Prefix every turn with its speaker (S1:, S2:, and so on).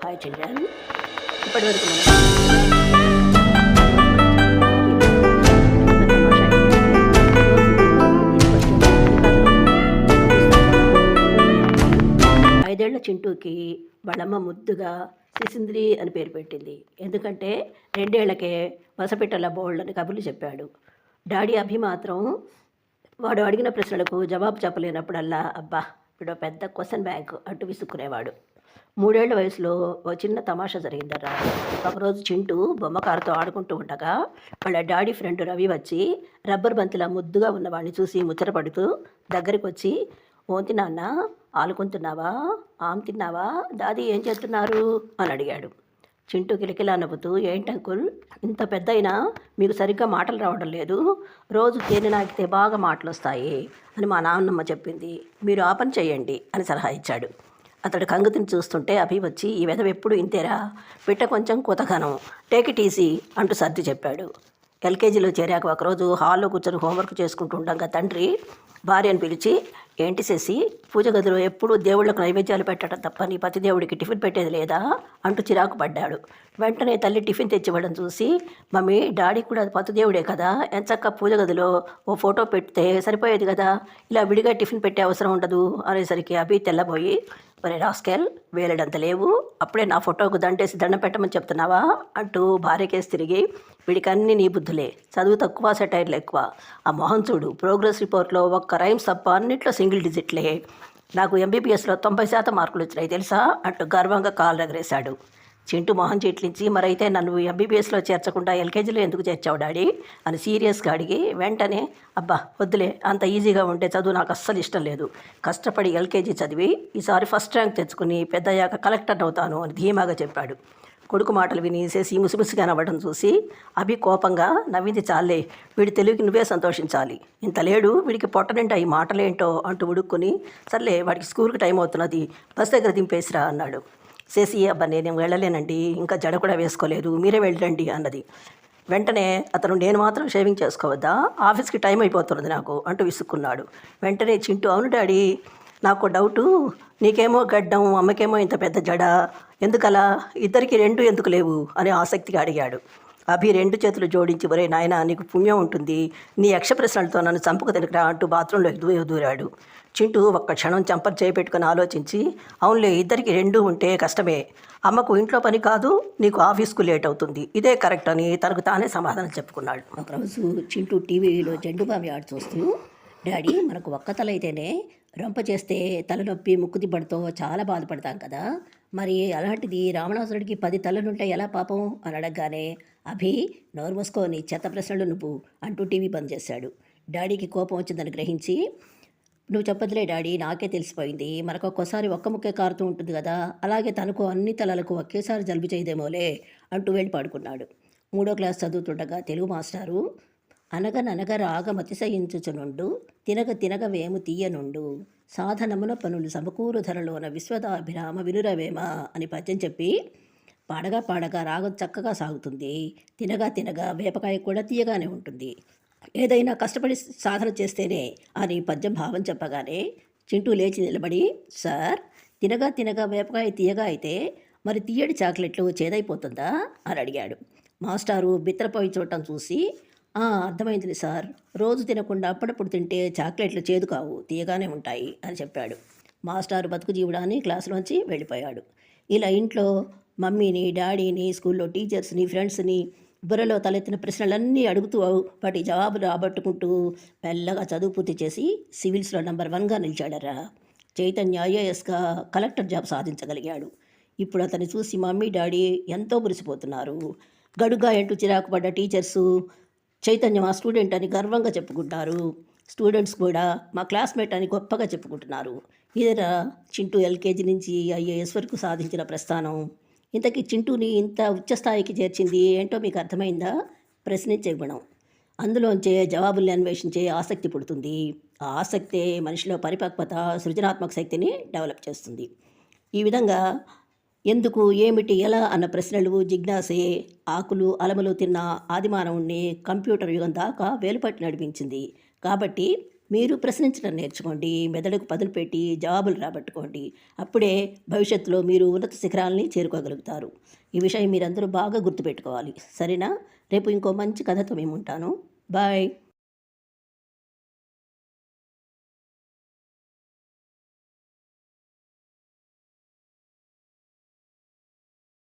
S1: Hi children. ఇప్పటివరకు ఐదేళ్ల చింటూకి వాళ్ళమ్మ ముద్దుగా సిసింద్రి అని పేరు పెట్టింది. ఎందుకంటే 2 ఏళ్లకే వసపిట్టల బోల్డ్ కబుర్లు చెప్పాడు. డాడీ అభి మాత్రం వాడు అడిగిన ప్రశ్నలకు జవాబు చెప్పలేనప్పుడల్లా అబ్బా ఇప్పుడు పెద్ద క్వశ్చన్ బ్యాంక్ అంటూ విసుక్కునేవాడు. 3 ఏళ్ల వయసులో ఓ చిన్న తమాషా జరిగిందరా. ఒకరోజు చింటూ బొమ్మకారుతో ఆడుకుంటూ ఉండగా వాళ్ళ డాడీ ఫ్రెండ్ రవి వచ్చి రబ్బర్ బంతిలా ముద్దుగా ఉన్నవాడిని చూసి ముచ్చటపడుతూ దగ్గరికి వచ్చి, ఓంతి నాన్న ఆలుకుంటున్నావా, ఆమ్ తిన్నావా, దాది ఏం చేస్తున్నారు అని అడిగాడు. చింటూ కిలకిలా నవ్వుతూ, ఏంటంకుల్ ఇంత పెద్ద అయినా మీకు సరిగ్గా మాటలు రావడం లేదు, రోజు తేనె నాకితే బాగా మాటలు వస్తాయి అని మా నాన్నమ్మ చెప్పింది, మీరు ఆ పని చేయండి అని సలహా ఇచ్చాడు. అతడు కంగుతిని చూస్తుంటే అభి వచ్చి, ఈ వెధవ ఎప్పుడు ఇంతేరా, పిట్ట కొంచెం కొతగనం, టేక్ ఇట్ ఈజీ అంటూ సర్ది చెప్పాడు. ఎల్కేజీలో చేరాక ఒకరోజు హాల్లో కూర్చొని హోంవర్క్ చేసుకుంటూ ఉండగా తండ్రి భార్యను పిలిచి, ఏంటి చేసి పూజ గదిలో ఎప్పుడు దేవుళ్లకు నైవేద్యాలు పెట్టడం తప్ప నీ పతి దేవుడికి టిఫిన్ పెట్టేది లేదా అంటూ చిరాకు పడ్డాడు. వెంటనే తల్లి టిఫిన్ తెచ్చివ్వడం చూసి, మమ్మీ డాడీ కూడా పతి దేవుడే కదా, ఎంచక్క పూజ గదిలో ఓ ఫోటో పెడితే సరిపోయేది కదా, ఇలా విడిగా టిఫిన్ పెట్టే అవసరం ఉండదు అనేసరికి అభి తెల్లబోయి, మరి రాస్కెల్ వేలడంత లేవు, అప్పుడే నా ఫోటోకు దండేసి దండం పెట్టమని చెప్తున్నావా అంటూ భార్యకేసి తిరిగి, వీడికన్నీ నీ బుద్ధులే, చదువు తక్కువ సెటైర్లు ఎక్కువ, ఆ మొహం చూడు, ప్రోగ్రెస్ రిపోర్ట్లో ఒక్క రైమ్స్ తప్ప అన్నింటిలో సింగిల్ డిజిట్లే, నాకు ఎంబీబీఎస్లో 90% మార్కులు వచ్చినాయి తెలుసా అంటూ గర్వంగా కాలు ఎగరేశాడు. చింటూ మొహం చీట్లించి, మరైతే నన్ను ఎంబీబీఎస్లో చేర్చకుండా ఎల్కేజీలో ఎందుకు చేర్చావు డాడీ అని సీరియస్గా అడిగి, వెంటనే అబ్బా వద్దులే, అంత ఈజీగా ఉంటే చదువు నాకు అస్సలు ఇష్టం లేదు, కష్టపడి ఎల్కేజీ చదివి ఈసారి ఫస్ట్ ర్యాంక్ తెచ్చుకుని పెద్దయ్యాక కలెక్టర్ అవుతాను అని ధీమాగా చెప్పాడు. కొడుకు మాటలు విని చేసి ముసిముసిగా నవ్వడం చూసి అభి కోపంగా, నవ్వింది చాలే, వీడి తెలివికి నువ్వే సంతోషించాలి, ఇంత లేడు వీడికి పొట్ట నిండా ఈ మాటలేంటో అంటూ ఉడుక్కుని, సర్లే వాడికి స్కూల్కి టైం అవుతున్నది, బస్ దగ్గర దింపేసిరా అన్నాడు. చేసి, అబ్బా నేను వెళ్ళలేనండి, ఇంకా జడ కూడా వేసుకోలేదు, మీరే వెళ్ళండి అన్నది. వెంటనే అతను, నేను మాత్రం షేవింగ్ చేసుకోవద్దా, ఆఫీస్కి టైం అయిపోతున్నది నాకు అంటూ విసుక్కున్నాడు. వెంటనే చింటూ, అవును డాడీ నాకు డౌటు, నీకేమో గడ్డం, అమ్మకేమో ఇంత పెద్ద జడ, ఎందుకలా, ఇద్దరికి 2 ఎందుకు లేవు అని ఆసక్తిగా అడిగాడు. అభి 2 చేతులు జోడించి, ఒరే నాయన నీకు పుణ్యం ఉంటుంది, నీ యక్ష ప్రశ్నలతో నన్ను చంపుకు తినకరా అంటూ బాత్రూంలోకి దూరాడు. చింటూ ఒక్క క్షణం చెంపలు చేపెట్టుకుని ఆలోచించి, అవునులే ఇద్దరికి 2 ఉంటే కష్టమే, అమ్మకు ఇంట్లో పని కాదు, నీకు ఆఫీస్కు లేట్ అవుతుంది, ఇదే కరెక్ట్ అని తనకు తానే సమాధానం చెప్పుకున్నాడు. ఒకరోజు చింటూ టీవీలో జెండుబామి ఆడి చూస్తూ, డాడీ మనకు ఒక్క తల అయితేనే రొంప చేస్తే తలనొప్పి ముక్కు దిబ్బడితో చాలా బాధపడతాం కదా, మరి అలాంటిది రావణాసురుడికి 10 తలలుంటే ఎలా పాపం అని అడగగానే, అభి నోరు మూసుకొని చెత్త ప్రశ్నలు నువ్వు అంటూ టీవీ బంద్ చేశాడు. డాడీకి కోపం వచ్చిందని గ్రహించి, నువ్వు చెప్పదులే డాడీ, నాకే తెలిసిపోయింది, మనకు ఒక్కోసారి ఒక్క ముక్కే కారుతూ ఉంటుంది కదా, అలాగే తనకు అన్ని తలలకు ఒకేసారి జలుబు చేయదేమోలే అంటూ వెళ్ళి పడుకున్నాడు. 3వ క్లాస్ చదువుతుండగా తెలుగు మాస్టారు, అనగననగ రాగమతిశయించుచునుండు, తినగ తినగ వేము తీయనుండు, సాధనమున పనులు సమకూరు ధరలోన విశ్వదాభిరామ వినురవేమ అని పద్యం చెప్పి, పాడగా పాడగా రాగం చక్కగా సాగుతుంది, తినగా తినగా వేపకాయ కూడా తీయగానే ఉంటుంది, ఏదైనా కష్టపడి సాధన చేస్తేనే అని పద్యం భావం చెప్పగానే చింటూ లేచి నిలబడి, సార్ తినగా తినగా వేపకాయ తీయగా అయితే మరి తీయడి చాక్లెట్లు చేదైపోతుందా అని అడిగాడు. మాస్టారు బిత్తరపోయి చూడటం చూసి, అర్థమైంది సార్, రోజు తినకుండా అప్పుడప్పుడు తింటే చాక్లెట్లు చేదు కావు, తీయగానే ఉంటాయి అని చెప్పాడు. మాస్టారు బతుకు జీవుడాన్ని క్లాసులోంచి వెళ్ళిపోయాడు. ఇలా ఇంట్లో మమ్మీని, డాడీని, స్కూల్లో టీచర్స్ని, ఫ్రెండ్స్ని బుర్రలో తలెత్తిన ప్రశ్నలన్నీ అడుగుతూ వాటి జవాబులు రాబట్టుకుంటూ మెల్లగా చదువు పూర్తి చేసి సివిల్స్లో నంబర్ 1గా నిలిచాడరా. చైతన్య ఐఏఎస్గా కలెక్టర్ జాబ్ సాధించగలిగాడు. ఇప్పుడు అతన్ని చూసి మమ్మీ డాడీ ఎంతో మురిసిపోతున్నారు. గడుగా అంటూ చిరాకు పడ్డ టీచర్సు చైతన్య మా స్టూడెంట్ అని గర్వంగా చెప్పుకుంటారు. స్టూడెంట్స్ కూడా మా క్లాస్మేట్ అని గొప్పగా చెప్పుకుంటున్నారు. ఇదేరా చింటూ ఎల్కేజీ నుంచి ఐఏఎస్ వరకు సాధించిన ప్రస్థానం. ఇంతకీ చింటూని ఇంత ఉచ్చస్థాయికి చేర్చింది ఏంటో మీకు అర్థమైందా? ప్రశ్నించే గుణం, అందులోంచే జవాబుల్ని అన్వేషించే ఆసక్తి పుడుతుంది. ఆ ఆసక్తే మనిషిలో పరిపక్వత, సృజనాత్మక శక్తిని డెవలప్ చేస్తుంది. ఈ విధంగా ఎందుకు, ఏమిటి, ఎలా అన్న ప్రశ్నలు, జిజ్ఞాసే ఆకులు అలములు తిన్న ఆదిమానవుణ్ణి కంప్యూటర్ యుగం దాకా వేలుపట్టి నడిపించింది. కాబట్టి మీరు ప్రశ్నించడం నేర్చుకోండి, మెదడుకు పదులు పెట్టి జవాబులు రాబట్టుకోండి. అప్పుడే భవిష్యత్తులో మీరు ఉన్నత శిఖరాల్ని చేరుకోగలుగుతారు. ఈ విషయం మీరందరూ బాగా గుర్తుపెట్టుకోవాలి. సరేనా? రేపు ఇంకో మంచి కథతో మేము ఉంటాను. బాయ్.